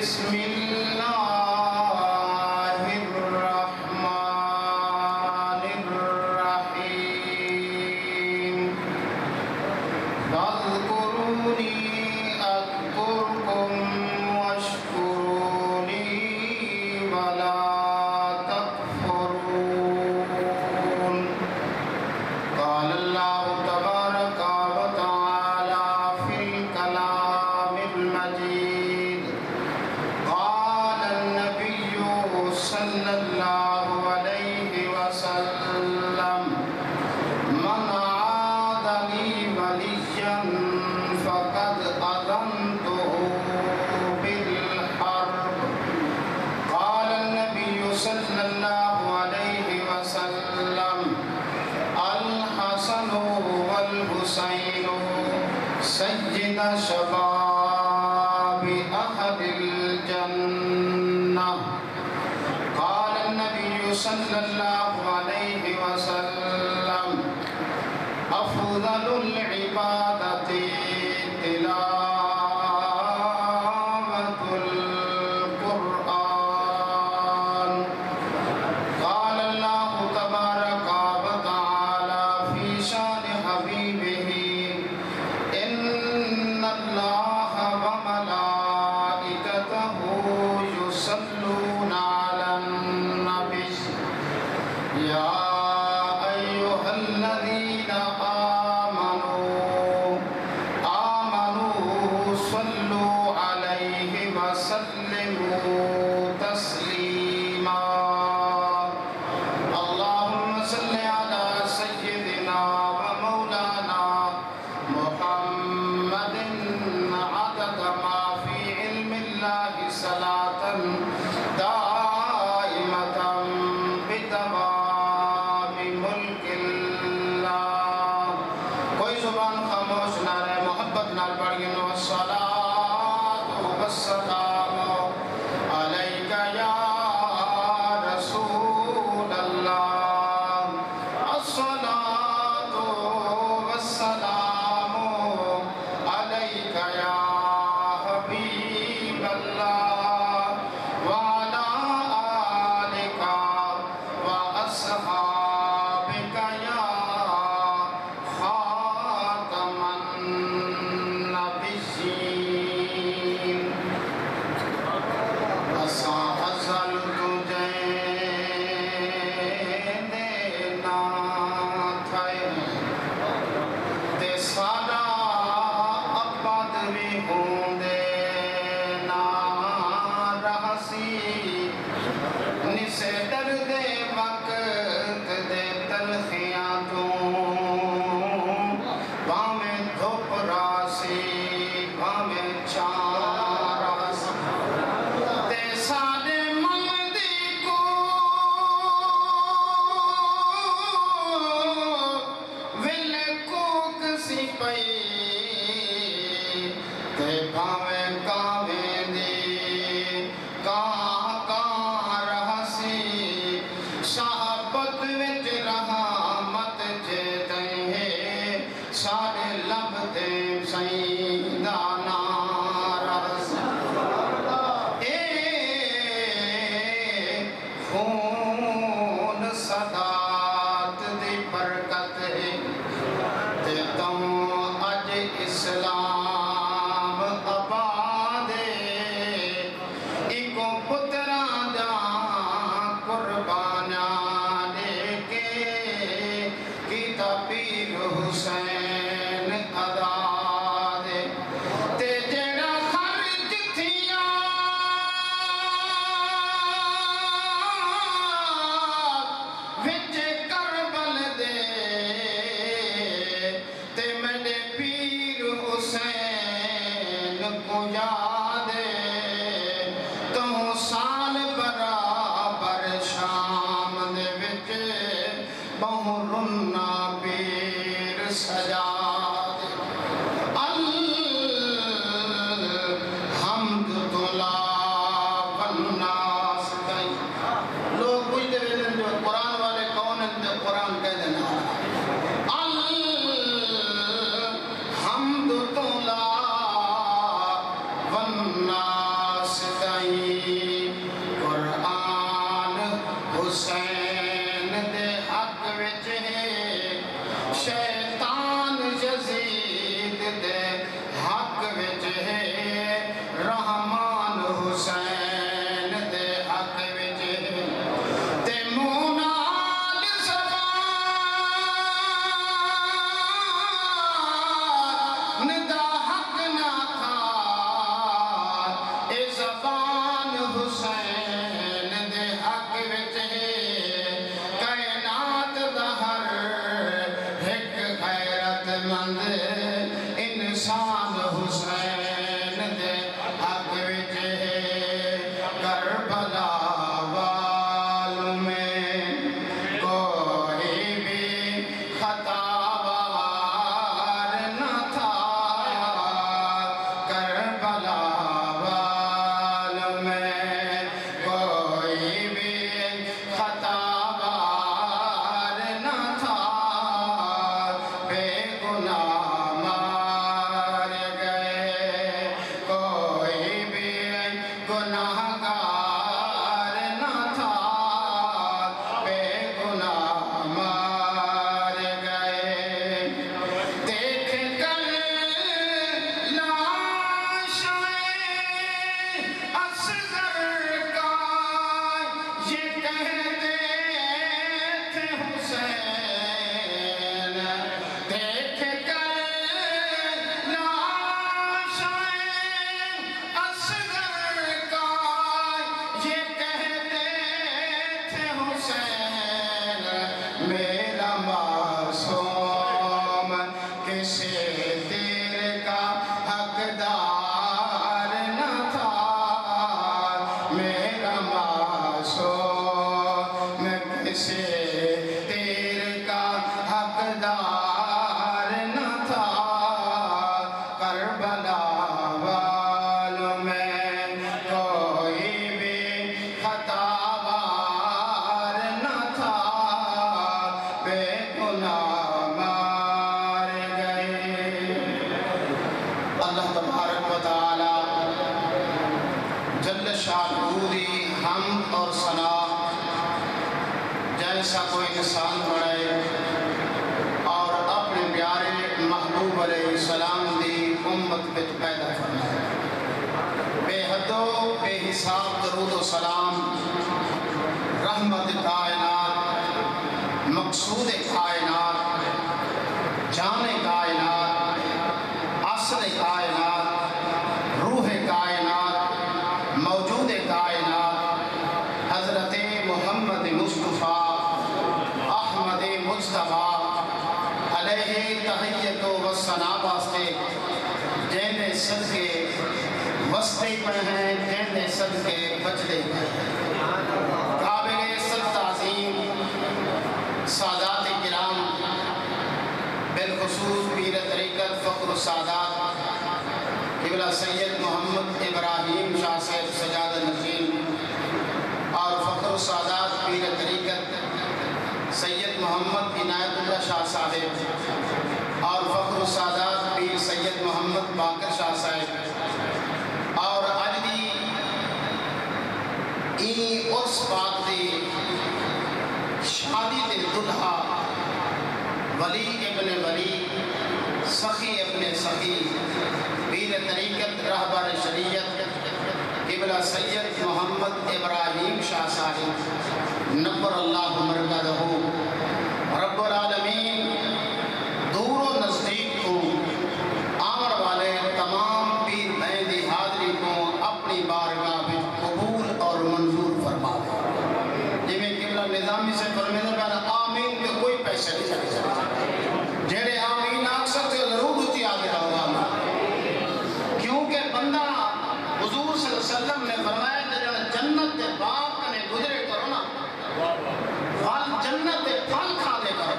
بسم اللہ الرحمن الرحیم فاذکرونی اذکرکم واشکرونی ولا تکفرون قال اللہ تبارک وتعالی فی الکلام المجید قال النبی صلی اللہ علیہ وسلم من عاد لی ولیا فقد اذنته بالحرب قال النبی صلی اللہ علیہ وسلم الحسن والحسین سید شباب اہل الجنہ قال النبی صلی اللہ علیہ وسلم افضل العبادت تلاوت القرآن قال اللہ تبارک وتعالی فی شان حبیبہ ان اللہ وملائکتہ یصلون علی النبی یا ایہا الذین آمنوا صلوا علیہ وسلموا تسلیما اللہم صل علی سیدنا ومولانا محمد عدد ما فی علم اللہ صلاة دائمة بتمام ملک اللہ کوئی زبان خاموش نہ رہے محبت نال پڑھیں والصلاة والسلام علیک یا رسول اللہ الصلاة والسلام علیک یا حبیب اللہ وعلا آلک وأصحابک یا خاتم النبیین اساں ازل تجھے دینا تھے تے سارا ابد بھی ہوں دینا رہسی نسے در دے وقت دے تلخیاں تو بھامیں دھوپ راسی بھامیں چار راسی تے سارے مندی کو ول کوک سی پئی تے بھامیں کاویں دی کہاں رہسی صحابت وچ رحمت جے تہیں سارے لب تے سیدانا رہسی اے خون صدات دی برکت ہے تے تم اج اسلام آباد ایکو پتران دا قربانیاں دے کے کیتا پیر حسین ادا دے تے جڑا خرچ تھیاں وچ کربل دے تے میرے پیر حسین کو یاد تو سال برابر شام دے وچ بہرنا پیر سجا دے الحمد للہ والناس گئی لوگ پوچھتے رہتے جو قرآن والے کون ہیں جو قرآن کہہ دینا الحمد للہ قرآن حسین دے حق وچ ہے شیطان یزید دے حق وچ ہے رحمان حسین دے حق وچ ہے تے مونال زبان دا حق نہ تھا اے زبان حسین دے حق وچ ہے کائنات دا ہر ایک غیرت مند انسان حسین دے حق وچ ہے کربلا والوں میں کوئی بھی خطا وار نہ تھا کربلا والوں میں کوئی بھی خطا وار نہ تھا بے گناہ مار گئے کوئی بھی گناہ گار نہ تھا بے گناہ مار گئے دیکھ کر لاشیں اصغر کا یہ کہتے تھے حسین دیکھ کر لاشیں اصغر کا یہ کہتے تھے حسین میرا معصوم کسی تیر کا حقدار نہ تھا میرا معصوم کسی تیر کا حقدار نہ تھا کربلا والوں میں کوئی بھی خطا وار نہ تھا بے گناہ مار گئے اللہ تبارک و تعالی جل شانہ دی حمد اور ثنا جیسا کوئی انسان بڑھے اور اپنے پیارے محبوب علیہ السلام دی امت وچ پیدا فرمائے بے حد و بے حساب درود و سلام رحمت کائنات مقصود کائنات جان کائنات اصل کائنات روح کائنات موجود کائنات حضرت محمد مصطفیٰ احمد مجتبیٰ علیہ تحیت و ثنا واسطے جیندے صدقے وسطے پہ ہیں جیندے صدقے بچدے پہ ہیں قابل عزت تعظیم سادات کرام بالخصوص پیر طریقت فخر السادات قبلہ سید محمد ابراہیم شاہ صاحب سجاد نشین اور فخر السادات پیر طریقت سید محمد عنایت اللہ شاہ صاحب اور فخر السادات پیر سید محمد باقر شاہ صاحب اور اج دی اس پاک دی شادی دے دلہا ولی ابن ولی سخی ابن سخی پیر طریقت رہبر شریعت قبلہ سید محمد ابراہیم شاہ صاحب نبر اللہ مرکزہ رب العالمین دور و نزدیک کو آمر والے تمام پیر بہن دی حاضری کو اپنی بارگاہ میں قبول اور منظور فرما دے جی میں قبلہ نظامی سے فرمیدہ پہنا آمین کے کوئی پیسے نہیں چلے جیڑے آمین آگ سکتے ضرور ہوتی آگے رہا کیونکہ بندہ حضور صلی اللہ علیہ وسلم نے فرمایا کہ جنت دے باغ کنے گزرے کرو نا پھل جنت دے پھل کھا دے کرو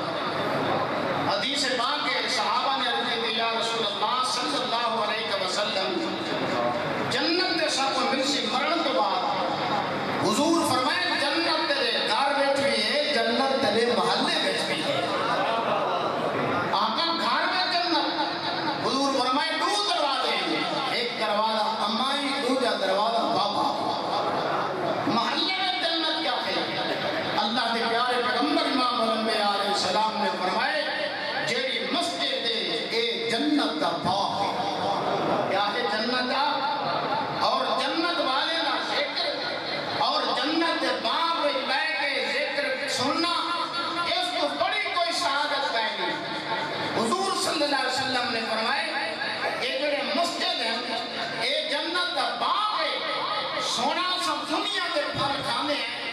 سونا سب دنیا کے پھل کھانے ہیں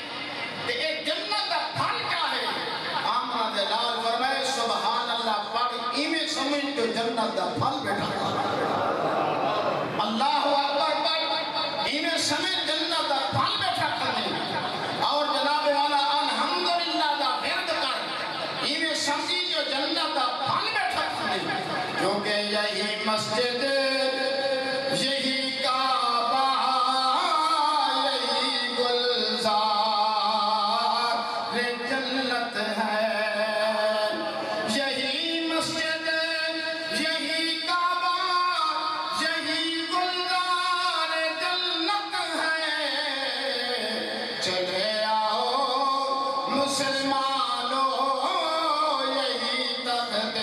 تے اے جنت دا پھل کیا ہے؟ آمنہ دے لال فرمائے سبحان اللہ پڑھ ایمیں سمجھ تو جنت دا پھل بیٹھا اللہ اکبر پڑھ ایمیں سمجھ جنت دا پھل بیٹھا کرنے اور جناب والا الحمدللہ دا ورد کر ایمیں سمجھی جو جنت دا پھل بیٹھا کرنے کیونکہ یہی مسجد یہی کعبہ یہی گلزار جنت ہے یہی مسجد یہی کعبہ یہی گلزار جنت ہے چلے آؤ مسلمانوں یہی تخت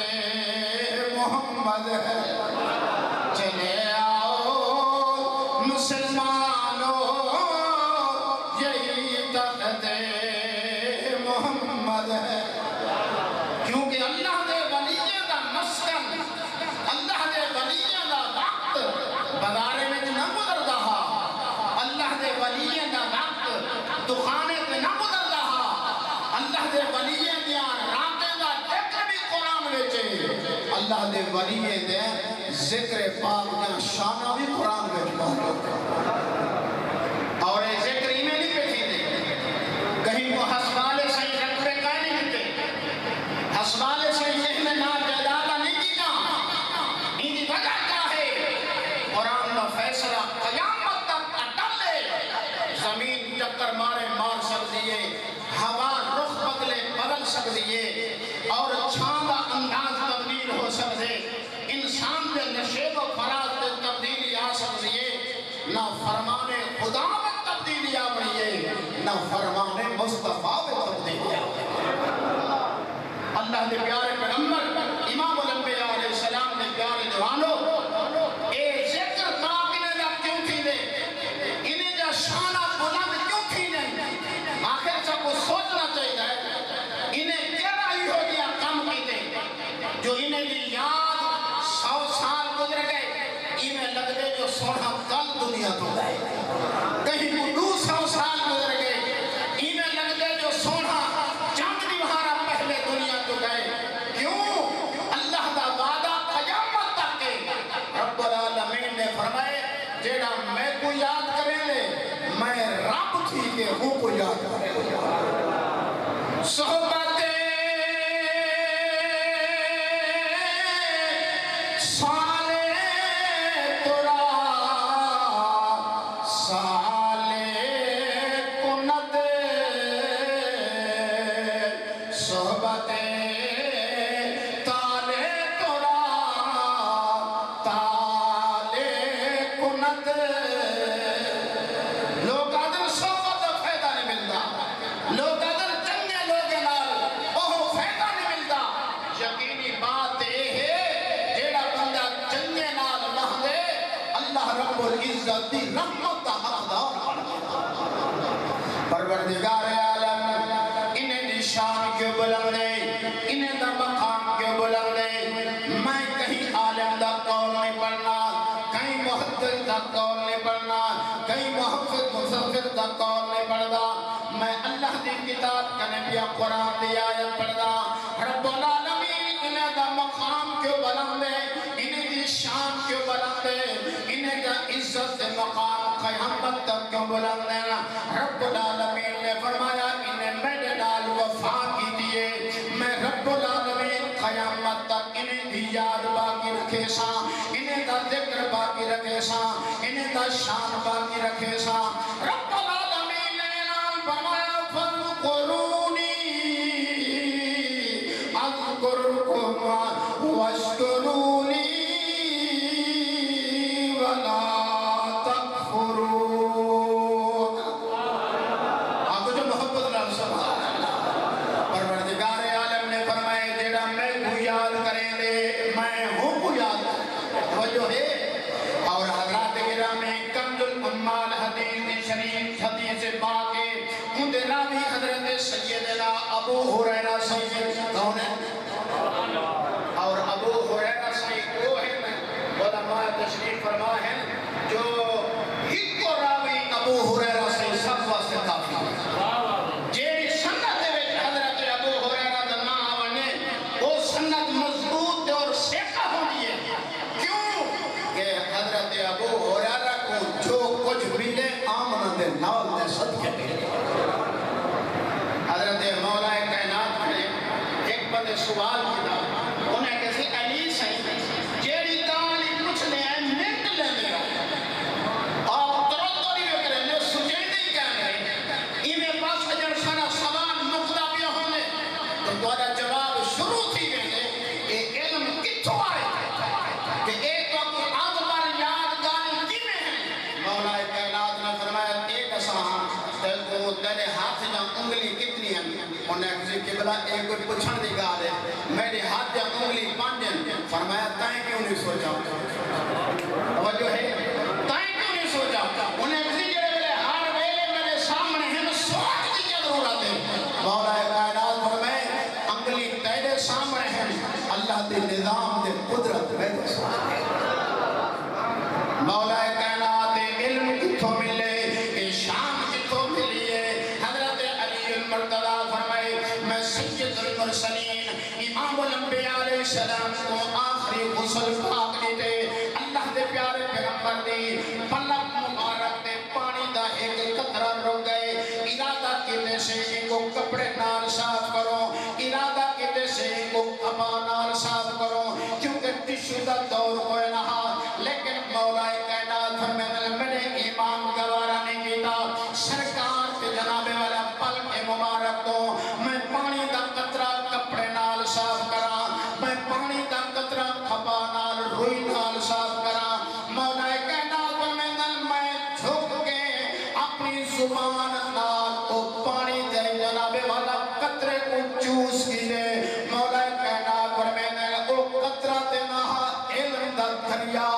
محمد ہے چلے آؤ مسلمانوں یہی تخت محمد ہے کیونکہ اللہ دے ولیوں دا مسکن اللہ دے ولیوں دا وقت بازارے میں نہ گزردا اللہ دے ولیوں دا وقت دکانے پہ نہ گزردا اللہ دے ولیوں دیاں راتیں دا ذکر بھی قرآن وچ اللہ دے ولیوں دے ذکر پاک دیاں شاناں بھی قرآن وچ موجود اور یہ ذکر ہی میں نہیں بیٹھی دے کہیں وہ ہسپالے سے رکھ پہ کہیں نہیں دیتے ہسپالے سے ذہن میں نہ جائیدادہ نہیں کیتا ان کی وجہ کیا ہے قرآن کا فیصلہ قیامت تک اٹل ہے زمین چکر مارے مار سکتی ہے ہوا رخ بدل سکتی ہے اور چھان کا انداز تبدیل ہو سکتے انسان کے نشیب و فراز میں تبدیلی آ سکتی ہے نہ فرمان خدا میں تبدیلی آ رہی ہے نہ فرمان مصطفیٰ میں تبدیلی آ رہی ہے اللہ نے پیارے پیغمبر امام الانبیاء علیہ السلام نے پیارے دیوانوں اے ذکر پاک انہیں دا کیوں تھی دے انہیں دا شانہ بلند کیوں تھی دے آخر سے کو سوچنا چاہیے انہیں کیڑا ہی ہو گیا کم کی دے جو انہیں بھی یاد 100 سال گزر گئے انہیں لگ دے جو سونا کل دنیا تو گئے کہیں کو 200 سال گزر گئے انہیں لگ دے جو سونا چند دیوارہ پہلے دنیا تو گئے کیوں اللہ دا وعدہ قیامت تک کے رب العالمین نے فرمائے جیڑا میں کو یاد کریں لے میں رب تھی کہ ہوں کو یاد کریں صحبت عزت رحمت حقدار پروردگار عالم انہیں دی شان کیوں بلند ہے انہیں دا مقام کیوں بلند ہے میں کہیں عالم دا قول نہیں پڑھنا کہیں محدث دا قول نہیں پڑھنا کہیں محفظ مصفر دا قول نہیں پڑھنا میں اللہ دی کتاب کا نبی قرآن دی آیت پڑھنا رب العالمین انہیں دا مقام کیوں بلند ہے انہیں دی شان کیوں بلند ہے انہیں کا عزت مقام قیامت تک کیوں بلند ہے رب العالمین نے فرمایا انہیں میرے نال وفا کی دیئے میں رب العالمین قیامت تک انہیں بھی یاد باقی رکھے سا انہیں دا ذکر باقی رکھے سا انہیں دا شان باقی رکھے سا رب العالمین نے نال فرمایا فَذْكُرُونِي أَذْكُرْكُمْ وَاشْكُرُونِي وَلَا اور حضرات گرامی کنز الامال حدیث شریف حدیث پاک ان راوی حضرت سیدنا ابو ہریرہ سید کون ہے اور ابو ہریرہ سید وہ ہیں علماء تشریف فرما ہے جو ایک راوی ابو ہریرہ سوال کیا انہیں کسی علی صحیح جیڑی گالی کچھ لے ہیں منٹ لے لیا آپ ترد نہیں کریں جو سجے نہیں کہنے انہیں پاس اجر سارا سوال نقطہ پہ ہونے تو دوارا جواب شروع تھی گئے کہ علم کتوں آئے کہ ایک وقت آگ پر یاد گالی کی میں ہیں مولا کائنات نے فرمایا ایک سہاں تیرے ہاتھ جہاں انگلی کتنی ہیں انہیں کسی قبلہ ایک کوئی پچھن دی گا دے میرے ہاتھ جہاں انگلی پانچیں فرمایا تائیں کیوں نہیں سوچا توجہ ہے تائیں کیوں نہیں سوچا انہیں کسی جڑے میرے ہار ویلے میرے سامنے ہیں سوچ دی کیا ضرورت ہے مولا کائنات فرمائے انگلی تیرے سامنے ہیں اللہ دے نظام دے قدرت میں مولا کائنات علم کتھوں ملے شان کتھوں ملیے حضرت علی المرتضی فرمائے میں سید المرسلین امام الانبیاء علیہ السلام کو آخری غسل پاک دیتے اللہ دے پیارے پیغمبر دی پلک مبارک دے پانی دا ایک قطرہ رک گئے ارادہ کیتے سے ان کو کپڑے نال صاف کرو ارادہ کیتے سے ان کو کپا نال صاف کرو کیونکہ ٹشو دا دور کوئی نہ لیکن مولا کائنات فرمائے میرے ایمان گوارا نہیں کیتا سرکار کے جناب والا پل کے مبارک تو میں پانی دا قطرہ کپڑے نال صاف کرا میں پانی دا قطرہ کھپا نال روئی نال صاف کرا مولا کائنات فرمائے میں جھک کے اپنی زبان نال او پانی دے جناب والا قطرے کو چوس کی دے مولا کائنات فرمائے او قطرہ تے نہ علم دا دریا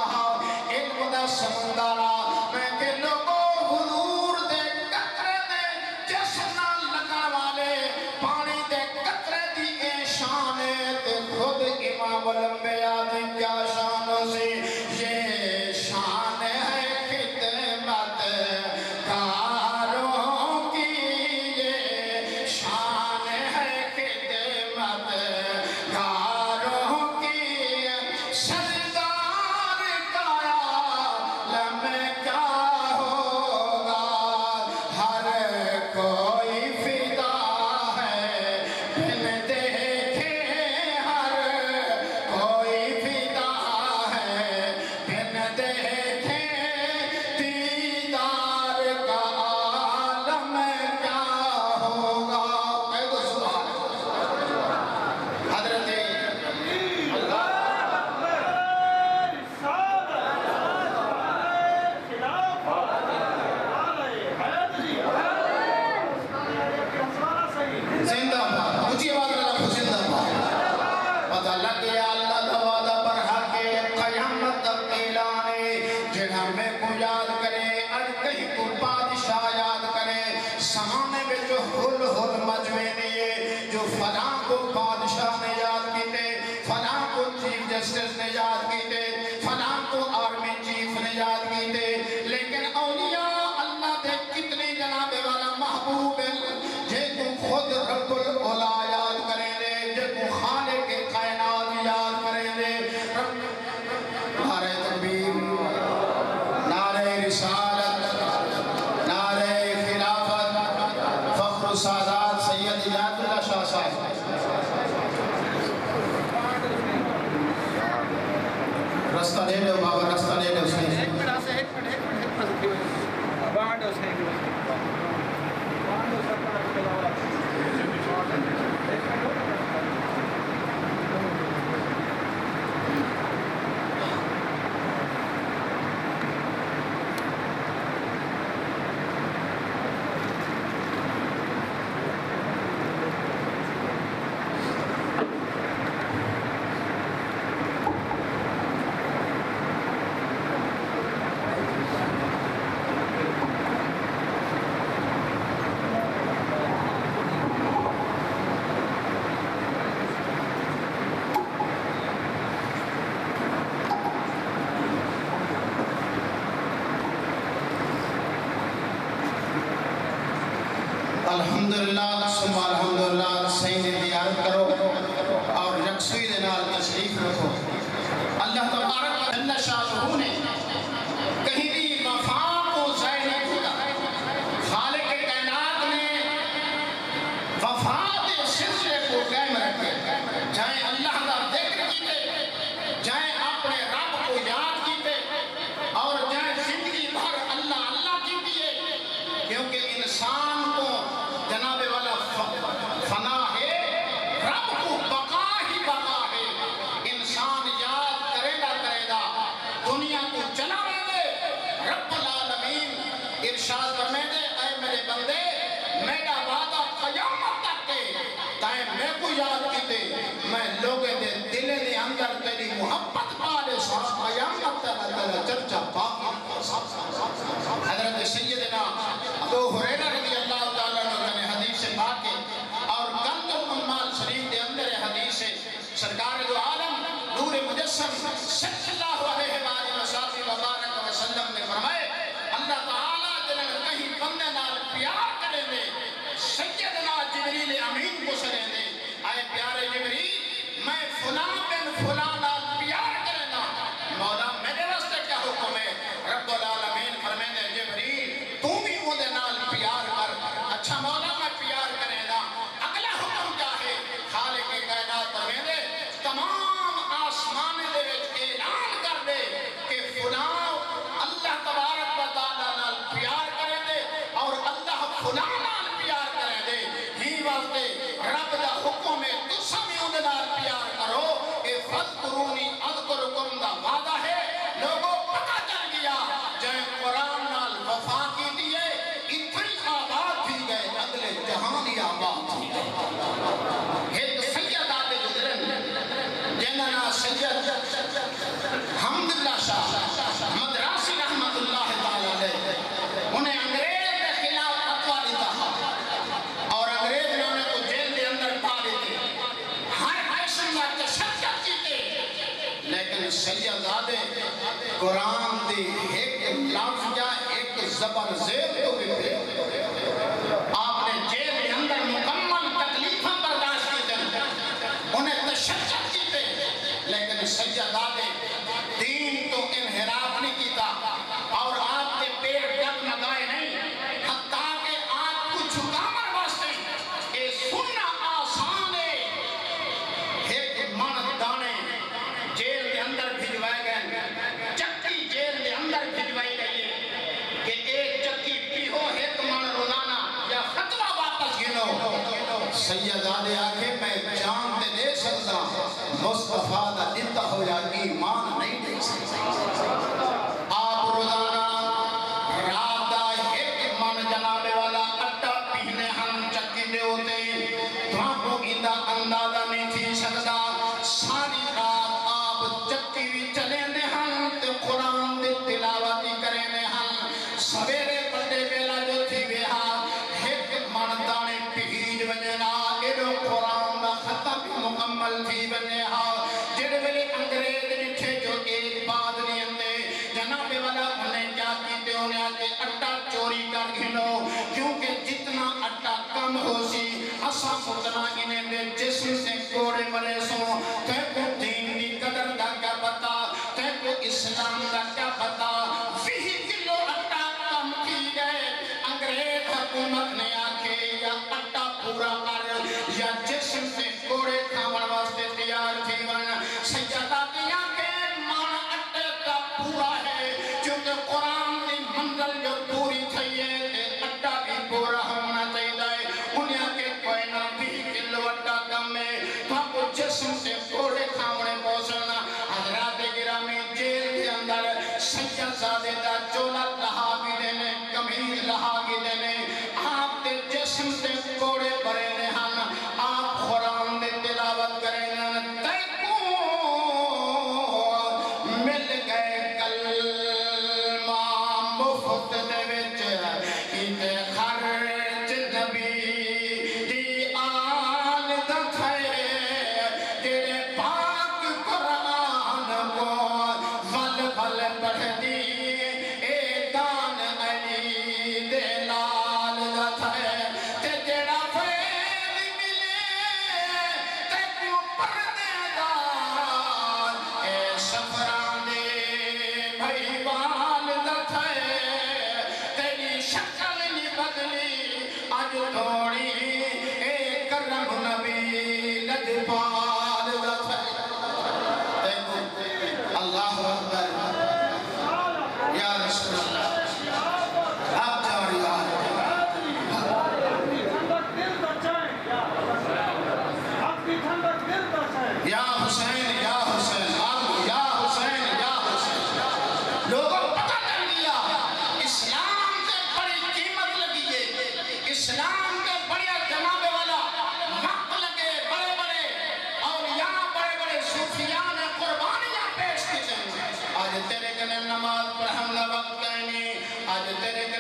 علم دا سمندارا میں کہ لوگوں حضور دے قطرے دے جسنا لگا والے پانی دے قطرے دی اے شان ہے تے خود امام الانبیاء دی کیا شانوں سے یہ شان ہے خدمت کاروں کی یہ شان ہے خدمت کاروں کی سردار کا عالم کیا ہوگا ہر کوئی فدا ہے بن دیکھے ہر کوئی فدا ہے بن دیکھے دیدار کا عالم کیا ہوگا حضرت زندہ باد اونچی آواز میں لکھو زندہ باد پتہ لگ گیا اللہ دا وعدہ پر حق قیامت تک اعلان جنہاں میں کو یاد کرے اج کہیں کو بادشاہ یاد کرے سامنے میں جو ہل مجمع نیے جو فلاں کو بادشاہ نے یاد کیتے فلاں کو چیف جسٹس نے یاد کیتے فلاں کو آرمی چیف نے یاد کیتے لیکن اولیاء اللہ دے کتنے جناب والا محبوب ہے جے تو خود رب العلا یاد کریں دے جے تو خالق کائنات یاد کریں دے نعرہ تکبیر نعرہ رسالت نعرہ خلافت فخر سادات سید عنایت اللہ شاہ صاحب رستہ دے دو بابا رستہ دے دو الحمدللہ ثم الحمدللہ سید زیارت کرو اور یکسوئی دنال تشریف رکھو اللہ تبارک جل شانہ نے کہیں بھی وفا کو ضائع نہیں کیا خالق کائنات نے وفا کے سلسلے کو قائم رکھے چاہے ارشاد فرمائے دے اے میرے بندے میرا وعدہ قیامت تک کے تائیں میں کو یاد کیتے میں لوگے دے دلے دے اندر تیری محبت پالے ساتھ قیامت تک تیرا چرچا باقی حضرت سیدنا ابو ہریرہ رضی اللہ تعالیٰ عنہ نے حدیث سے پاکے اور کنز الاموال شریف دے اندر حدیث سے سرکار دو عالم نور مجسم صلی اللہ علیہ وآلہ وسلم نے فرمائے اللہ تعالیٰ جنہاں کہیں بندے نال پیار کرے دے سیدنا جبریل امین کو سرے دے آئے پیارے جبریل میں فلاں بن فلاں نال پیار کرے نا مولا میرے واسطے کیا حکم ہے رب العالمین فرمائے دے جبریل تو بھی وہ دے نال پیار کر اچھا مولا میں پیار کرے نا اگلا حکم کیا ہے خالق کائنات فرمائے دے تمام آسمان دے وچ اعلان کر دے کہ فلاں اللہ تبارک و تعالیٰ نال پیار کرے دے اور اللہ فلاں نال پیار کرے دے ہی واسطے رب دا حکم ہے تسا بھی ان نال پیار کرو اے فذکرونی اذکرکم دا وعدہ ہے لوگوں پتہ چل گیا جائے قرآن نال وفا کی دیئے اتنی آباد تھی گئے اگلے جہانی آباد تھی گئے ایک سید آتے گزرن جنہاں سید حمداللہ شاہ مدراسی رحمت اللہ تعالیٰ علیہ انہیں انگریز کے خلاف فتویٰ دیتا اور انگریز نے انہیں کو جیل دے اندر پا دیتے ہر قسم کا تشدد کیتے لیکن سیدزادے قرآن دی ایک لفظ یا ایک زبر زیر تو بھی پھر آپ نے جیل دے اندر مکمل تکلیفاں برداشت کیتے انہیں تشدد کیتے لیکن سیدزادے دین تو انحراف نہیں کیتا اور آپ کے پیڑ ڈگمگائے نہیں حتیٰ کہ آپ کو جھکامر واسطے اے سننا آسان ہے ایک من دانے جیل کے اندر بھجوائے گئے چکی جیل کے اندر بھجوائی گئی ہے کہ ایک چکی پیہو ایک من روزانہ یا فتوہ واپس گنو سیدزادے آکھے میں جان تے دے سکتا مصطفیٰ دا دیتا ہو یا ایمان نہیں دے سکتا آپ روزانہ رات دا ایک من جناب والا اٹا پینے ہم چکی دے ہوتے تو کو اندہ اندازہ نہیں تھی سکتا ساری رات آپ چکی بھی چلے نے ہم تے قرآن دے تلاوتی کرے نے ہم سویرے بندے بیلا جو تھی بیہا ایک من دانے پیج بجنا ایڈو قرآن دا خطہ بھی مکمل تھی بنے ہاں جڑے میرے انگریز نٹھے جو ایک بات نہیں اندے جناب والا انہیں کیا کیتے انہیں آتے اٹا چوری کر گھنو کیونکہ جتنا اٹا کم ہو سی اسا اتنا انہیں دے جسم سے کوڑے مرے سو تے کو دین دی قدر دا کیا پتا تے کو اسلام دا کیا پتا 20 کلو اٹا کم کی گئے انگریز حکومت نے آکے یا اٹا پورا کر یا جسم سے کوڑے کھاون واسطے تیار تھی ون سیدہ دیا کہ مان اٹے کا پورا ہے کیونکہ قرآن دی منزل جو پوری تھی ہے اٹا بھی پورا ہونا چاہیے انہیں کہ کوئی نہ 20 کلو اٹا کم ہے تو جسم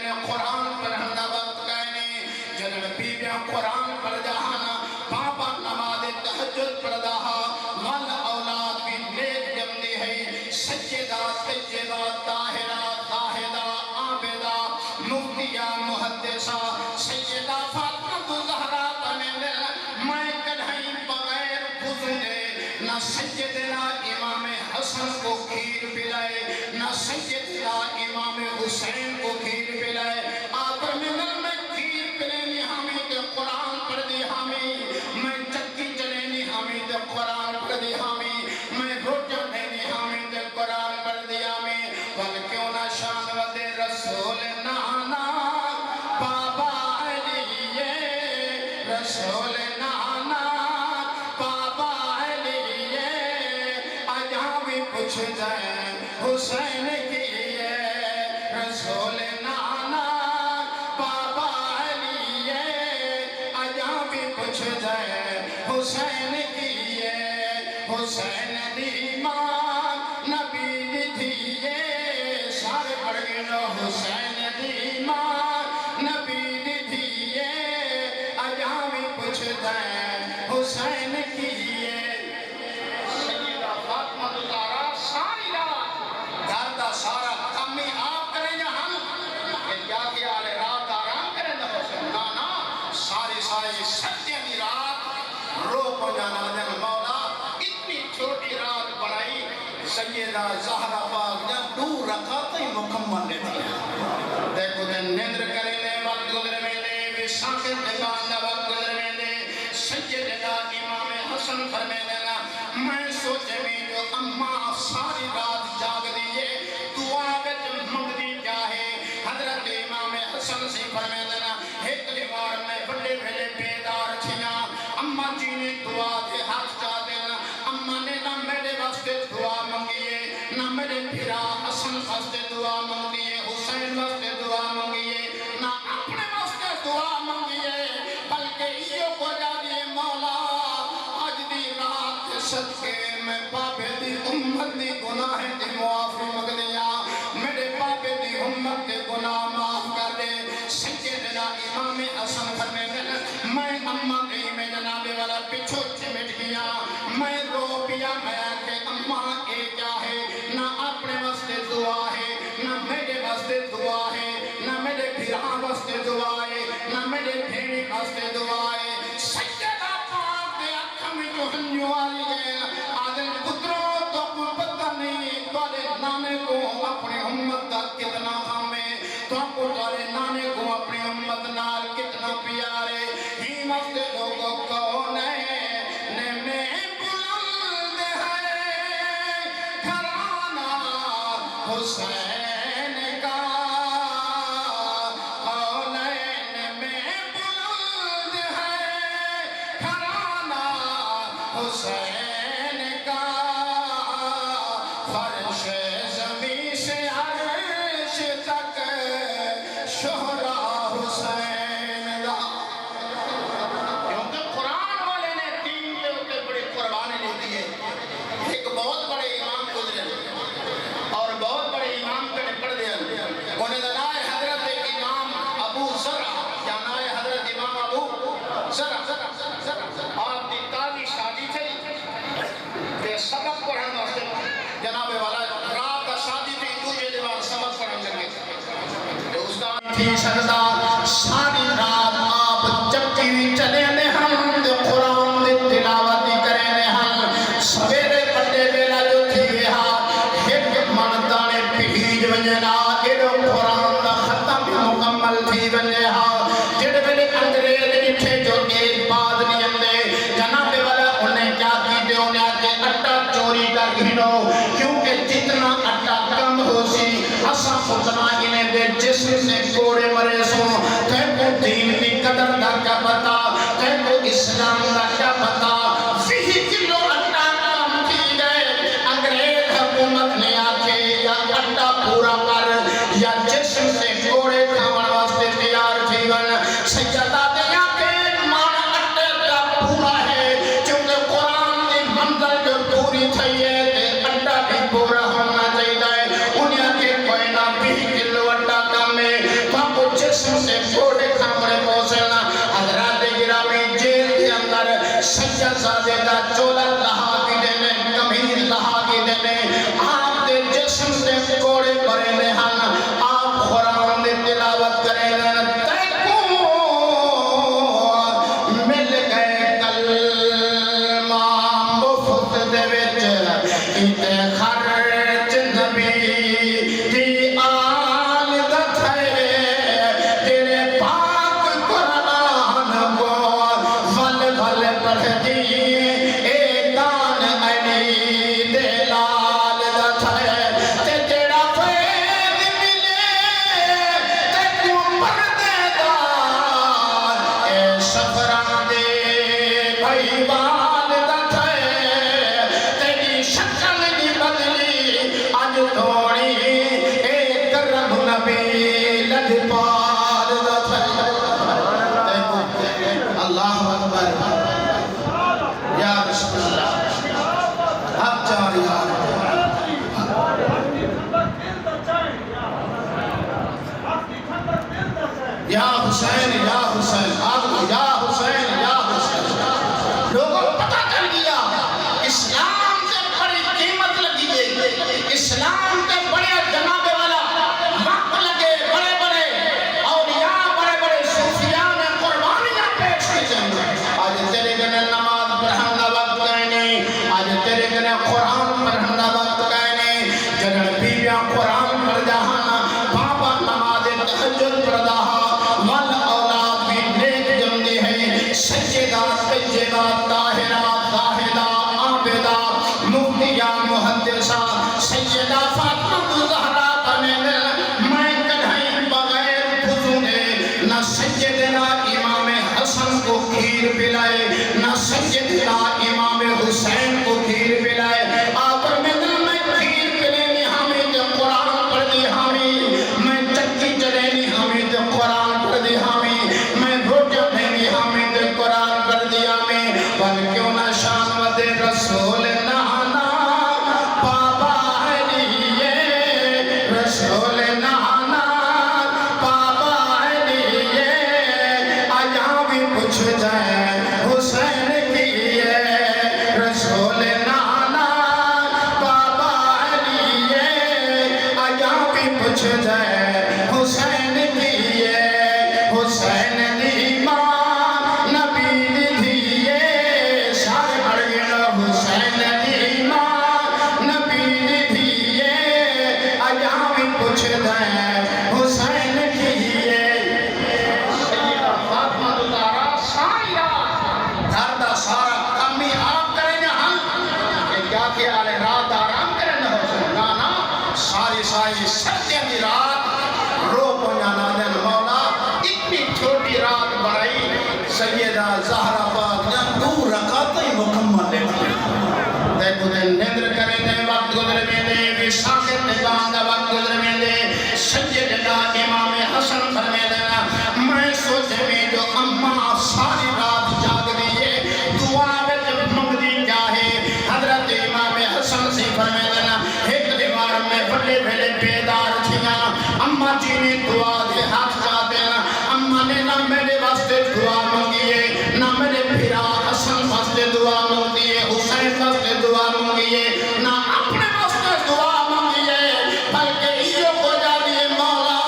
نے قرآن پڑھن دا وقت کہنے جنہاں بیویاں قرآن پڑھ جہانا بابا نماز تہجد پڑھ دہا ول اولاد بھی نیک جمدی ہے سجدہ سجدہ طاہرہ طاہدہ عابدہ مفتیہ محدثہ سیدہ فاطمہ زہرا بنے میں کدھیں بغیر وضو دے نہ سیدنا امام حسن کو کھیر پلائے نہ سیدنا امام حسین کو کھیر پلائے آخر میں کھیر پلینی ہمیں تے قرآن پڑھ دی ہمیں میں چکی چلینی ہمیں تے قرآن پڑھ دی ہمیں میں روٹا دینی ہمیں تے قرآن پڑھ دی ہمیں بل کیوں نہ شان ودے رسول نانا بابا علی رسول نانا بابا علی اجاں بھی پوچھ جائے حسین کی رسول نانا بابا علی اجاں بھی پوچھ جائے حسین کی حسین دیمان نبی دیئے سارے پڑھ گئے لو حسین دیمان نبی دیئے اجاں بھی پوچھ جائے حسین کی سیدہ فاطمہ زہرا ساری رات گھر دا سارا کم ہی آپ کریں جہاں کہ کیا کیا آلے رات آرام کریں دا حسین نانا ساری سجدے دی رات رو کو جانا دن مولا اتنی چھوٹی رات بڑھائی سیدہ زہرا پاک جب دور رکھا تو ہی مکمل لیتی ہے دیکھو دن نیندر کریں لے وقت گزر میں لے وشاکر دکان دا وقت گزر میں لے سیدنا امام حسن فرمے دینا میں سوچے بھی جو اماں ساری رات جاگ دیئے دعا وچ منگ دی جاہے حضرت امام حسن سے فرمے دینا ایک دیوار میں بڑے بڑے بیدار تھیاں اماں جی نے دعا دے ہاتھ چاہ دینا اماں نے نہ میرے واسطے دعا منگیے نہ میرے بھرا حسن واسطے دعا منگیے حسین واسطے دعا منگیے نہ اپنے واسطے دعا منگیے بلکہ یہ کو جا دیے مولا آج دی رات صدقے میں بابے دی امت دی گناہ دی معافی مگ دیا میرے بابے دی امت دی گناہ معاف کر دے سیدنا امام حسن فرمے دینا میں اماں گئی میں جناب والا پچھو چمٹ گیا میں رو پیا میں کہ اماں اے کیا ہے نہ اپنے واسطے دعا ہے نہ میرے واسطے دعا ہے نہ میرے بھرا واسطے دعا ہے نہ میرے بھیڑی واسطے دعا ہے سیدہ پاک دے اکھا میں جو ہنیو آئی گئے آدھر پتروں تو کو پتہ نہیں توڑے نانے کو اپنے امت دا کتنا ہمیں تو کو توڑے نانے کو اپنے امت نال کتنا پیارے ہی وقت لوگوں کون ہے میں بلند ہے گھرانہ حسین کا کونین میں بلند ہے گھرانہ حسین کا فرش زمین سے عرش تک شہرا حسین کا کیونکہ قرآن والے نے دین کے اوپر بڑی قربانی لی دی ہے ایک بہت بڑے امام گزرے اور بہت بڑے امام کے پڑھ دیا انہیں نائے حضرت امام ابو زرع یا نائے حضرت امام ابو زرع آپ دی تازی شادی تھی کہ سبق پڑھن واسطے جناب والا رات کا شادی تھی دوجے دیوار سبق پڑھن لگے تو اس کا تھی سجدہ ساری رات آپ چکی بھی چلے نے ہم قرآن دی تلاوت کرے نے ہم سویرے بڑے بیلا جو تھی وہا ایک مردانے پیج ونجنا ایڈو قرآن دا ختم مکمل تھی ونجہا جڑ ویلے انگریز نٹھے جو ایک بعد نہیں اندے جناب والا انہیں کیا کی دے انہیں آکے اٹا چوری کر گھنو کیونکہ جتنا اٹا کم ہو سی اسا اتنا انہیں دے جسم سے کوڑے مرے سو کہیں کو دین کی قدر دا کیا پتا کہیں کو اسلام دا کیا پتا فی کلو اٹا کم کی گئے انگریز حکومت نے آکے یا اٹا پورا کر یا جسم سے کوڑے کھاون واسطے تیار تھی ون سجدہ دیا کہ مانا اٹے کا پورا ہے چونکہ قرآن دی منزل جو پوری تھی ہے اٹا بھی پورا ہونا چاہیے انہیں کے کوئی نہ بھی کلو اٹا کم ہے تو یا حسین یا حسین آپ یا حسین یا حسین. لوگوں کو پتہ چل گیا اسلام سے بڑی قیمت لگی ہے، اسلام سے بڑے جناب والا وقت لگے، بڑے بڑے اولیاء بڑے بڑے صوفیاء نے قربانیاں پیش کی ہیں. آج تیرے گنے نماز پڑھن دا وقت کہنے، آج تیرے گنے قرآن پڑھن دا وقت کہنے. جگہ بیویاں قرآن پڑھ جہاں، بابا نماز تہجد پڑھ جہاں، ول اولاد بھی نیک جمدی ہے. سجدات طیبات طاہرات زاہدات عابدات مفتیہ محدثہ سیدہ فاطمہ زہرا بنے میں کدھیں بغیر بزنے نہ سیدنا امام حسن کو کھیر پلائے نہ سیدنا امام حسین کو کھیر پلائے. آپ میں دل میں کھیر پلینی ہمیں جو قرآن پڑھ دی ہمیں، میں چکی چلینی ہمیں جو قرآن پڑھ دی ہمیں، میں روٹیاں پہنی ہمیں جو قرآن پڑھ دی ہمیں. بل کیوں نہ شان ودے رسول نانا بابا علیہ، رسول نانا بابا علیہ. آیا بھی پوچھ جائے حسین کی ہے، رسول نانا بابا علیہ. آیا بھی پوچھ جائے حسین کی ہے، حسین دی ماں نبی دی دھیے. سارے بڑھ گئے حسین دی ماں نبی دی دھیے. آیا بھی پوچھ جائے حسین کی ہے. سیدہ فاطمہ زہرا سایہ گھر دا سارا کام ہی آپ کریں گے. ہم کہ کیا خیال ہے رات آرام کریں گے حسین؟ نا نا، ساری ساری سجدے دی رات رو پہنچانا دن مولا. اتنی چھوٹی رات بڑھائی سیدہ زہرا پاک نے 2 رکعتیں مکمل لے دیکھو دے نیندر کرے دے وقت گزر میں دے وشاکت نظام دا وقت گزر میں دے. سیدنا امام حسن فرمے دینا میں سوچے میں جو اماں ساری رات جاگ دیئے دعا وچ منگدی کیا ہے. حضرت امام حسن سی فرمے دینا ایک دیوار میں بڑے بڑے بیدار تھیاں. اماں جی نے دعا دے ہاتھ جا دینا. اماں نے نہ میرے واسطے دعا مانگیے، نہ میرے بھیرا حسن واسطے دعا مانگیے، حسین واسطے دعا مانگیے، نہ اپنے واسطے دعا مانگیے، بلکہ یہ کو جا دیے مولا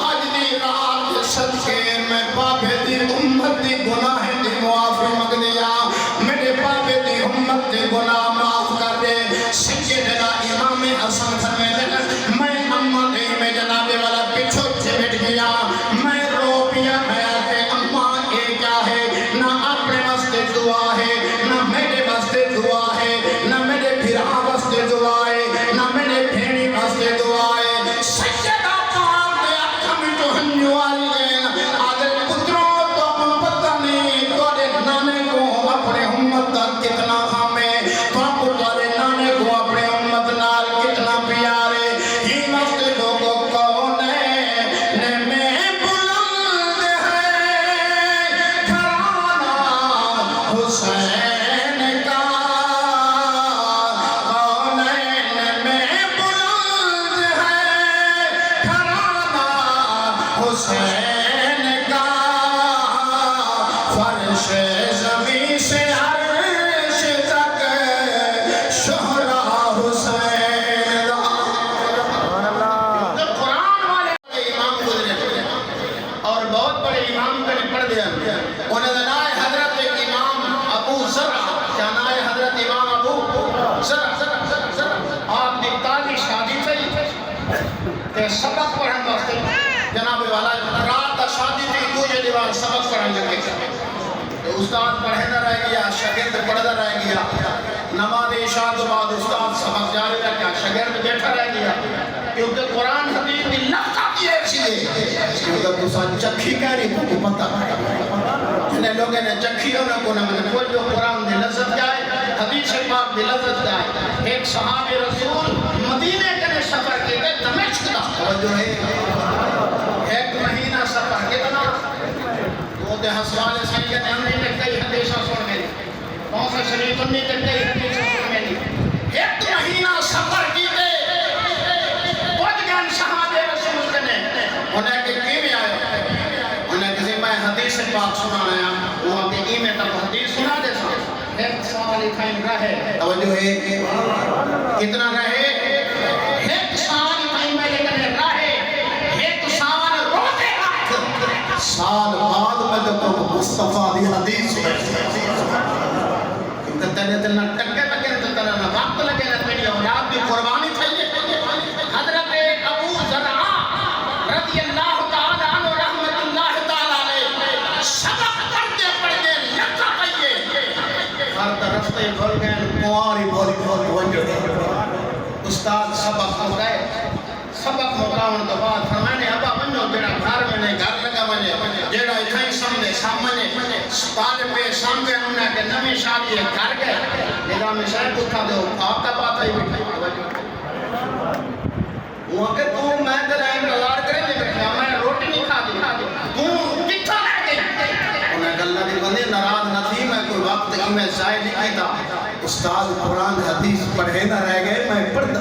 آج دی رات صدقے میں بابے دی امت دی گناہ دی معافی مانگ دیا. میرے بابے دی امت دی گناہ معاف کر دے. سیدنا امام حسن فرماتے ہیں میں اماں دی میں جناب والا پیچھے چمٹ گیا. میں رو پیا میں کہ اماں یہ کیا ہے؟ نہ اپنے واسطے دعا ہے، نہ میرے واسطے دعا ہے، نہ میرے بھرا واسطے دعا ہے، نہ میرے بھینی واسطے دعا ہے. سیدہ پاک دے اکھاں میں جو ہنجو آئی گئے آدھر پتروں تو پتہ نہیں توڑے نانے کو اپنے امت تک کتنا خامے، تو تمہارے نانے کو اپنے امت نال کتنا پیارے. یہ واسطے لوگوں کون ہے نے میں بلند ہے گھرانہ حسین کا. کون ہے نے میں بلند ہے گھرانہ حسین کا. فرش زمین سے عرش تک شہرا حسین دا. قرآن والے امام گزرے اور بہت بڑے امام کا پڑھ دیا. انہیں نام ہے حضرت امام ابو زرع. کیا نام ہے حضرت امام ابو زرع؟ آپ نے تازی شادی تھی تے سبق پڑھن واسطے جناب والا رات دا شادی تھی دوجے دیوار سبق پڑھن لگے. استاد پڑھنا رہ گیا، شاگرد پڑھنا رہ گیا. نماز عشاء کے بعد استاد سبق جاری رکھا، شاگرد بیٹھا رہ گیا. کیونکہ قرآن حدیث کی لفظ آتی ہے اسی لیے کیونکہ دوسرا چکھی کہہ رہی تو پتہ جنہیں لوگوں نے چکھی ہونا کو نہ ملے کوئی جو قرآن دی لذت جائے، حدیث پاک دی لذت جائے. ایک صحابی رسول مدینے کے سفر کے گئے دمشق دا توجہ ہے 1 مہینہ سفر کتنا وہ دے حسوال سید ہم نے کئی حدیثہ سن میری موسیٰ شریف ہم نے کئی حدیثہ سن میری. 1 مہینہ سفر کی دے پہنچ گئے صحابہ رسول نے انہیں کہ کیوں آئے پاک سنانا ہے وہاں کے ایمیں تک حدیث سنا دے سکتے ایک سوال ٹائم رہے توجہ ہے کتنا رہے ایک سال ٹائم میں لیکن رہے ایک سال روتے سال بعد میں تو مصطفیٰ دی حدیث کیونکہ تیرے دل نہ ٹکے لگے تو تیرے نہ وقت لگے نہ تیری اولاد کی قربانی تھئی حضرت ابو ذر رضی اللہ تعالیٰ عنہ رحمت اللہ تعالیٰ علیہ سبق پڑھتے پڑھتے لکھا پئیے ہر طرف سے بھول گئے کواری بھولی وجہ استاد سبق ہو گئے سبق مقاون تو بعد فرمانے ابا بنو جڑا گھر میں نے گھر لگا ونے جڑا اتھائی سامنے سامنے طالب سامنے انہاں کے نمی شادی گھر گئے نظام شاید اٹھا دو آپ کا بات آئی بیٹھائی وہاں کہ تو میں تیرا انتظار کرے دے بیٹھا میں روٹی نہیں کھا دی تو کتھا لے گئی انہیں گلہ دی بندے ناراض نہ تھی میں کوئی وقت ہی میں ضائع نہیں کیتا استاد قرآن حدیث پڑھے نہ رہ گئے میں پڑھتا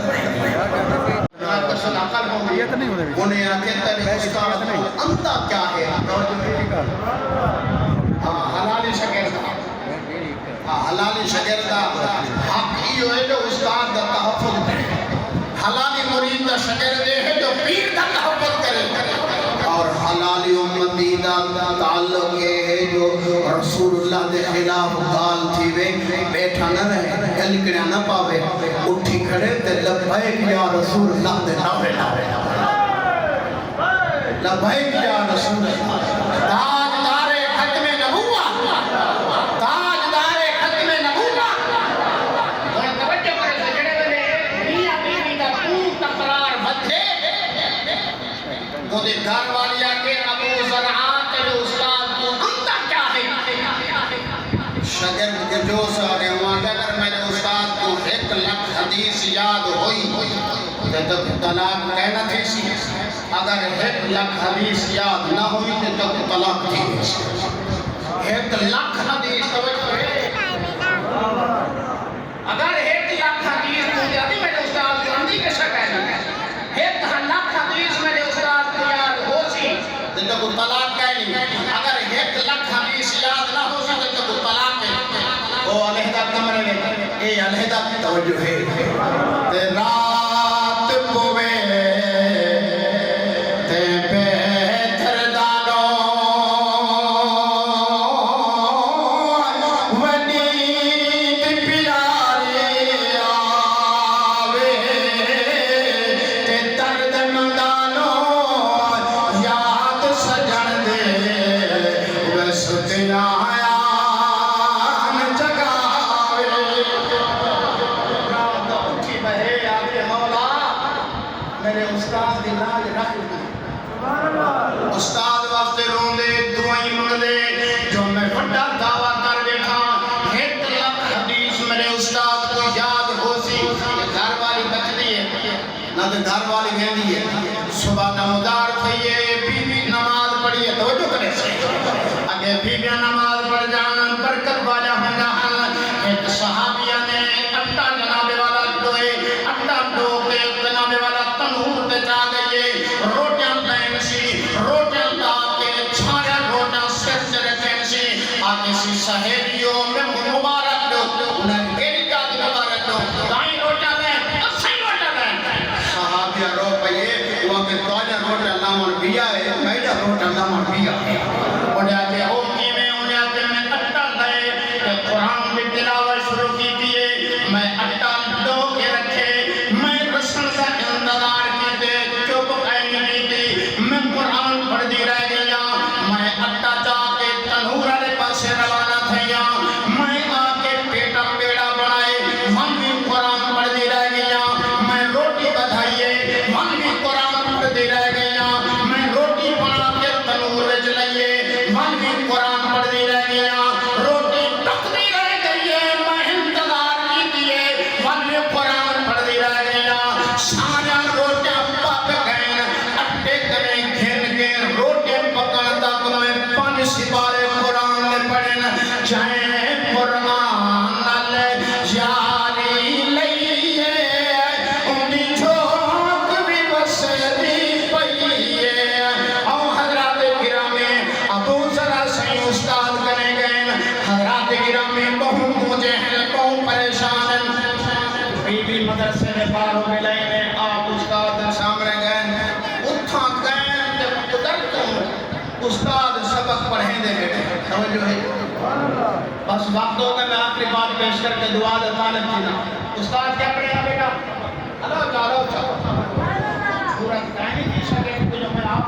انہیں آکے تیرے استاد انتا کیا ہے حلالی شگردہ حلالی شگردہ حق ہی ہوئے جو استاد دا تحفظ کرے حلالی مرید دا شگردے ہے جو پیر دا تحفظ کرے اور حلالی امتی دا تعلق یہ ہے جو رسول اللہ دے خلاف گال تھی وے بیٹھا نہ رہے ہلکڑا نہ پاوے اٹھی کھڑے تے لبیک یا رسول اللہ دے ناوے لبیک یا رسول اللہ تاجدار ختم نبوت تاجدار ختم نبوت اور توجہ کرے سجڑے والے میاں بیوی دا تو تقرار بدھے مودے گھر والی آکے ابو ذرعات کے استاد کو انتا کیا ہے شگرد کے جو سارے وہاں اگر میں نے استاد کو 1 لکھ حدیث یاد ہوئی تو طلاق کہنا تھی سی اگر 1 لکھ حدیث یاد نہ ہوئی تو طلاق تھی 1 لکھ حدیث توجہ ہے اگر 1 لکھ حدیث تو جاتی میں نے استاد کو اندھی کے شک ہے 1 لکھ حدیث میں نے استاد کو یاد ہو سی تو طلاق کہنی اگر 1 لکھ حدیث یاد نہ ہو سی تو طلاق ہے وہ علیحدہ کمرے میں اے علیحدہ توجہ ہے رات پوے استاد واسطے روندے دعائیں منگدے جو میں بڑا دعویٰ کر بیٹھا 1 لکھ حدیث میرے استاد کو یاد ہو سی گھر والی بچ دی ہے نہ تو گھر والی گھندی ہے صبح نمودار تھئیے بی بی نماز پڑھیے توجہ کرے سے اگر بی بی نماز پڑھ جانا برکت والا ہنگا ایک صحابیہ نے اٹھا جناب والا ڈوئے اٹھا ڈو کے جناب والا تنہور تے جا گئے روٹیاں پہن سی روٹیاں دا کے چھایا روٹیاں سر سے رکھیں سی آگے سی سہیلیوں میں مبارک دو انہیں گیری کا دی مبارک دو دائیں روٹیاں لیں اور صحیح روٹیاں لیں صحابیہ رو پئیے وہاں کے توجہ روٹیاں اللہ من بیا ہے میڈا روٹیاں اللہ من بیا ہے انہیں آگے ہوکی میں انہیں آگے میں اٹھا گئے کہ قرآن بھی تلاوت شروع کی دیئے میں اٹھا دو کے رکھے میں رسل کا انتظار کی دے چوپ قائم نہیں تھی میں قرآن پڑھ دی رہ گیا میں اٹھا جا کے تنہور علیہ پاس روانہ تھے باہر ملے نے آپ استاد سامنے گئے اتھاں گئے تے قدرتوں استاد سبق پڑھیں دے بیٹے توجہ ہے بس وقت ہو گیا میں آخری بات پیش کر کے دعا دا طالب جینا استاد کیا پڑھے گا بیٹا اللہ تعالیٰ